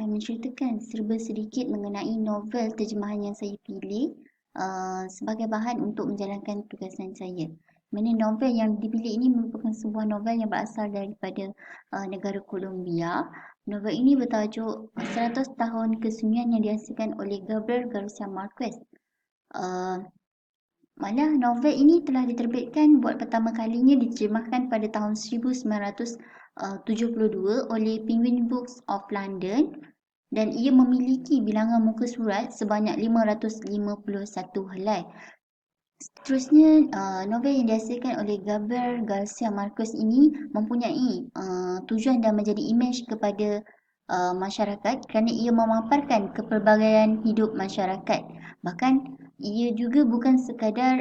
akan menceritakan serba sedikit mengenai novel terjemahan yang saya pilih sebagai bahan untuk menjalankan tugasan saya. Mana novel yang dipilih ini merupakan sebuah novel yang berasal daripada negara Colombia. Novel ini bertajuk 100 Tahun Kesunyian yang dihasilkan oleh Gabriel Garcia Marquez. Malah novel ini telah diterbitkan buat pertama kalinya diterjemahkan pada tahun 1972 oleh Penguin Books of London dan ia memiliki bilangan muka surat sebanyak 551 helai. Seterusnya, novel yang dihasilkan oleh Gabriel Garcia Marquez ini mempunyai tujuan dan menjadi imej kepada masyarakat kerana ia memaparkan kepelbagaian hidup masyarakat. Bahkan ia juga bukan sekadar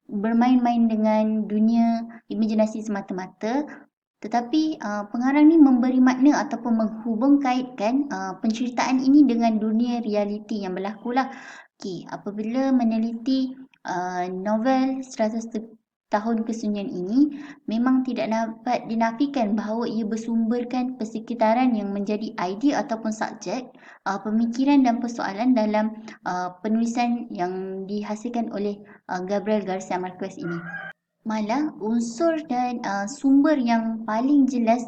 bermain-main dengan dunia imajinasi semata-mata, tetapi pengarang ni memberi makna ataupun menghubungkaitkan penceritaan ini dengan dunia realiti yang berlaku lah. Okey, apabila meneliti novel 100 Tahun Kesunyian ini, memang tidak dapat dinafikan bahawa ia bersumberkan persekitaran yang menjadi idea ataupun subjek pemikiran dan persoalan dalam penulisan yang dihasilkan oleh Gabriel Garcia Marquez ini. Malah unsur dan sumber yang paling jelas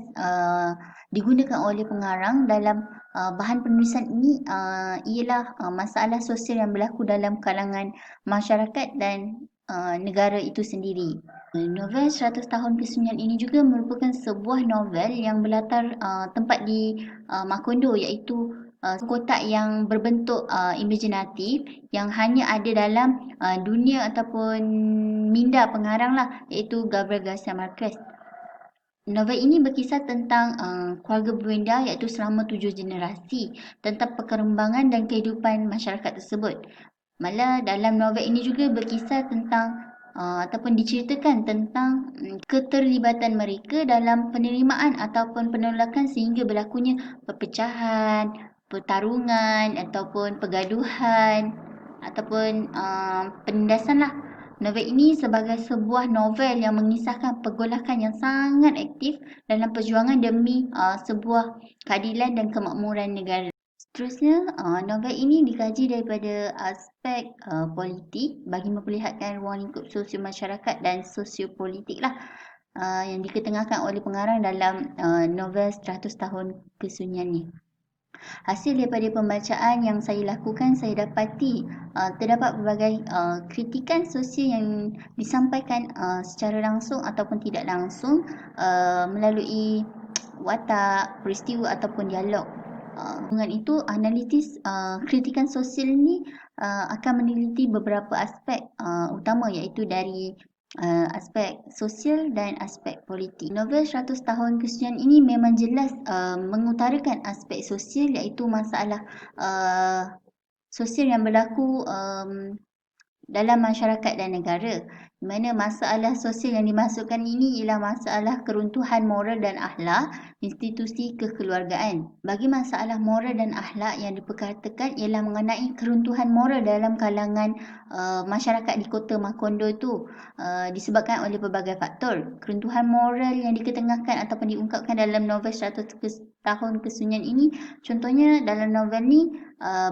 digunakan oleh pengarang dalam bahan penulisan ini ialah masalah sosial yang berlaku dalam kalangan masyarakat dan negara itu sendiri. Novel 100 Tahun Kesunyian ini juga merupakan sebuah novel yang berlatar tempat di Macondo, iaitu kotak yang berbentuk imajinatif yang hanya ada dalam dunia ataupun minda pengarang lah, iaitu Gabriel Garcia Marquez. Novel ini berkisah tentang keluarga Brenda iaitu selama 7 generasi tentang perkembangan dan kehidupan masyarakat tersebut. Malah dalam novel ini juga berkisah tentang ataupun diceritakan tentang keterlibatan mereka dalam penerimaan ataupun penolakan sehingga berlakunya perpecahan, pertarungan ataupun pergaduhan ataupun penindasan lah. Novel ini sebagai sebuah novel yang mengisahkan pergolakan yang sangat aktif dalam perjuangan demi sebuah keadilan dan kemakmuran negara. Seterusnya, novel ini dikaji daripada aspek politik bagi memperlihatkan ruang lingkup sosio masyarakat dan sosiopolitik lah yang diketengahkan oleh pengarang dalam novel 100 Tahun Kesunyian ni. Hasil daripada pembacaan yang saya lakukan, saya dapati terdapat berbagai kritikan sosial yang disampaikan secara langsung ataupun tidak langsung melalui watak, peristiwa ataupun dialog. Dengan itu, analitis kritikan sosial ni akan meneliti beberapa aspek utama iaitu dari aspek sosial dan aspek politik. Novel 100 Tahun Kesunyian ini memang jelas mengutarakan aspek sosial iaitu masalah sosial yang berlaku dalam masyarakat dan negara. Di mana masalah sosial yang dimasukkan ini ialah masalah keruntuhan moral dan akhlak institusi kekeluargaan. Bagi masalah moral dan akhlak yang diperkatakan ialah mengenai keruntuhan moral dalam kalangan masyarakat di kota Macondo itu disebabkan oleh pelbagai faktor. Keruntuhan moral yang diketengahkan ataupun diungkapkan dalam novel 100 Tahun Kesunyian ini, contohnya dalam novel ni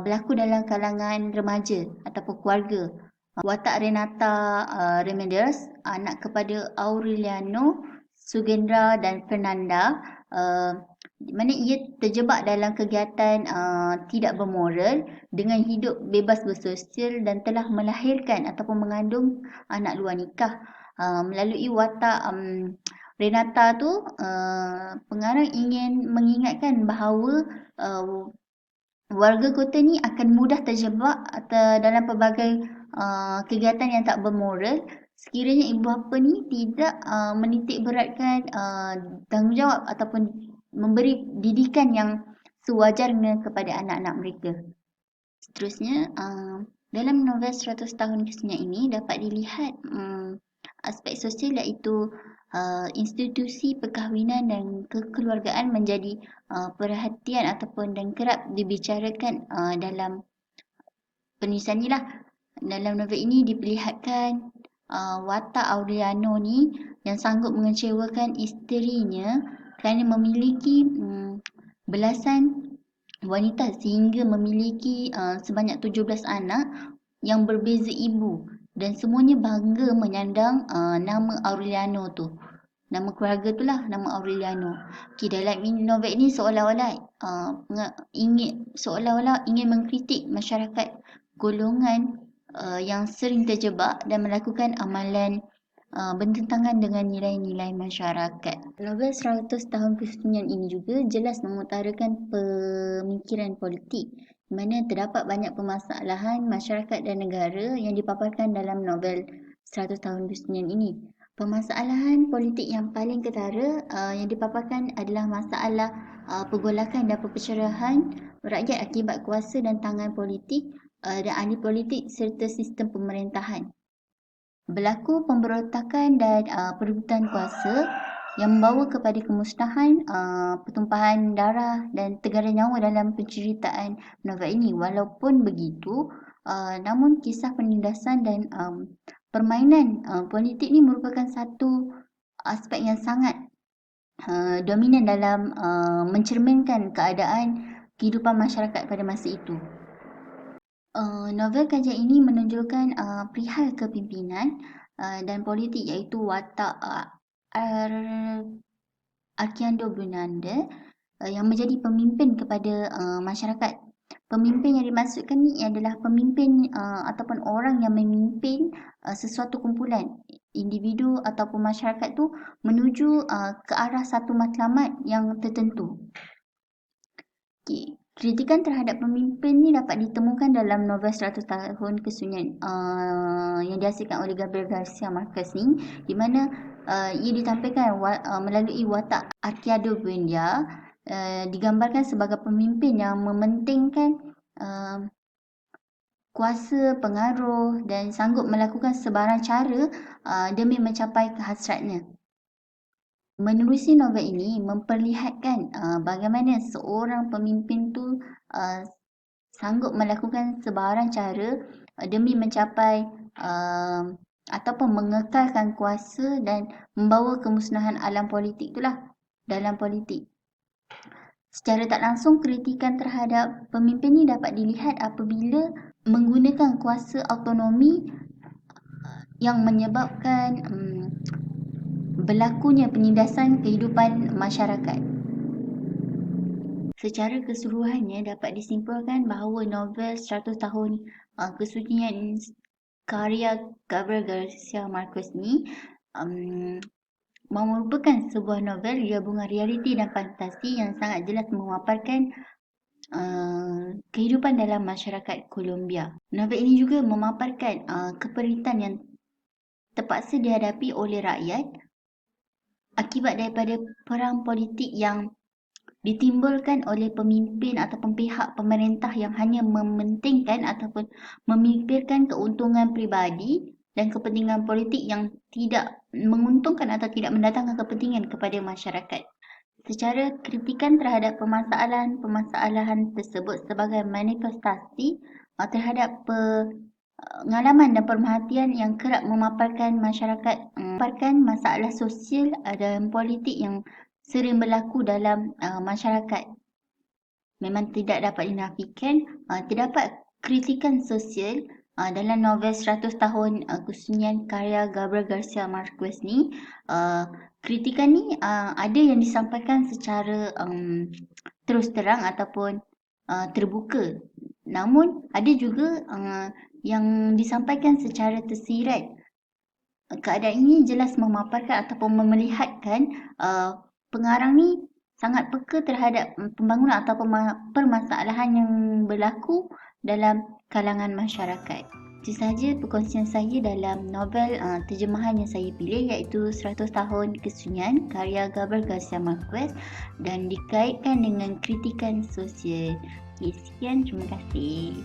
berlaku dalam kalangan remaja ataupun keluarga. Watak Renata Remedios, anak kepada Aureliano, Sugendra dan Fernanda, di mana ia terjebak dalam kegiatan tidak bermoral dengan hidup bebas bersosial dan telah melahirkan ataupun mengandung anak luar nikah. Melalui watak Renata tu, pengarang ingin mengingatkan bahawa warga kota ni akan mudah terjebak dalam pelbagai kegiatan yang tak bermoral sekiranya ibu bapa ni tidak menitik beratkan tanggungjawab ataupun memberi didikan yang sewajarnya kepada anak-anak mereka. Seterusnya, dalam novel 100 Tahun Kesunyian ini dapat dilihat aspek sosial iaitu institusi perkahwinan dan kekeluargaan menjadi perhatian ataupun dan kerap dibicarakan dalam penulisan ni lah. Dalam novel ini diperlihatkan watak Aureliano ni yang sanggup mengecewakan isterinya kerana memiliki belasan wanita sehingga memiliki sebanyak 17 anak yang berbeza ibu, dan semuanya bangga menyandang nama Aureliano tu. Nama keluarga tu lah, nama Aureliano. Okay, dalam novel ini seolah-olah ingin mengkritik masyarakat golongan yang sering terjebak dan melakukan amalan bertentangan dengan nilai-nilai masyarakat. Novel 100 tahun kesunyian ini juga jelas mengutarakan pemikiran politik, di mana terdapat banyak permasalahan masyarakat dan negara yang dipaparkan dalam novel 100 tahun kesunyian ini. Permasalahan politik yang paling ketara yang dipaparkan adalah masalah pergolakan dan perpecahan rakyat akibat kuasa dan tangan politik dan ahli politik serta sistem pemerintahan. Berlaku pemberontakan dan perebutan kuasa yang membawa kepada kemusnahan, pertumpahan darah dan tegaran nyawa dalam penceritaan novel ini. Walaupun begitu, namun kisah penindasan dan permainan politik ni merupakan satu aspek yang sangat dominan dalam mencerminkan keadaan kehidupan masyarakat pada masa itu. Novel kajian ini menunjukkan perihal kepimpinan dan politik, iaitu watak Arcando Bernardes yang menjadi pemimpin kepada masyarakat. Pemimpin yang dimaksudkan ni adalah pemimpin ataupun orang yang memimpin sesuatu kumpulan individu ataupun masyarakat tu menuju ke arah satu matlamat yang tertentu. Okay. Kritikan terhadap pemimpin ni dapat ditemukan dalam novel 100 tahun kesunyian yang dihasilkan oleh Gabriel Garcia Marquez ni, di mana ia ditampilkan melalui watak Arcando Buendia, digambarkan sebagai pemimpin yang mementingkan kuasa, pengaruh dan sanggup melakukan sebarang cara demi mencapai kehasratnya. Menerusi novel ini memperlihatkan bagaimana seorang pemimpin tu sanggup melakukan sebarang cara demi mencapai ataupun mengekalkan kuasa dan membawa kemusnahan alam politik itulah dalam politik. Secara tak langsung, kritikan terhadap pemimpin ini dapat dilihat apabila menggunakan kuasa autonomi yang menyebabkan berlakunya penindasan kehidupan masyarakat. Secara keseluruhannya dapat disimpulkan bahawa novel 100 tahun kesunyian karya Gabriel Garcia Marquez ni merupakan sebuah novel gabungan realiti dan fantasi yang sangat jelas memaparkan kehidupan dalam masyarakat Colombia. Novel ini juga memaparkan keperitan yang terpaksa dihadapi oleh rakyat akibat daripada perang politik yang ditimbulkan oleh pemimpin ataupun pihak pemerintah yang hanya mementingkan ataupun memikirkan keuntungan peribadi dan kepentingan politik yang tidak menguntungkan atau tidak mendatangkan kepentingan kepada masyarakat. Secara kritikan terhadap permasalahan tersebut sebagai manifestasi terhadap pengalaman dan pemerhatian yang kerap memaparkan masalah sosial dan politik yang sering berlaku dalam masyarakat. Memang tidak dapat dinafikan terdapat kritikan sosial dalam novel 100 tahun kesunyian karya Gabriel Garcia Marquez ni. Kritikan ni ada yang disampaikan secara terus terang ataupun terbuka. Namun ada juga yang disampaikan secara tersirat. Keadaan ini jelas memaparkan ataupun memelihatkan pengarang ni sangat peka terhadap pembangunan ataupun permasalahan yang berlaku dalam kalangan masyarakat. Itu sahaja perkongsian saya dalam novel terjemahan yang saya pilih, iaitu 100 tahun kesunyian karya Gabriel Garcia Marquez dan dikaitkan dengan kritikan sosial. Okay, sekian, terima kasih.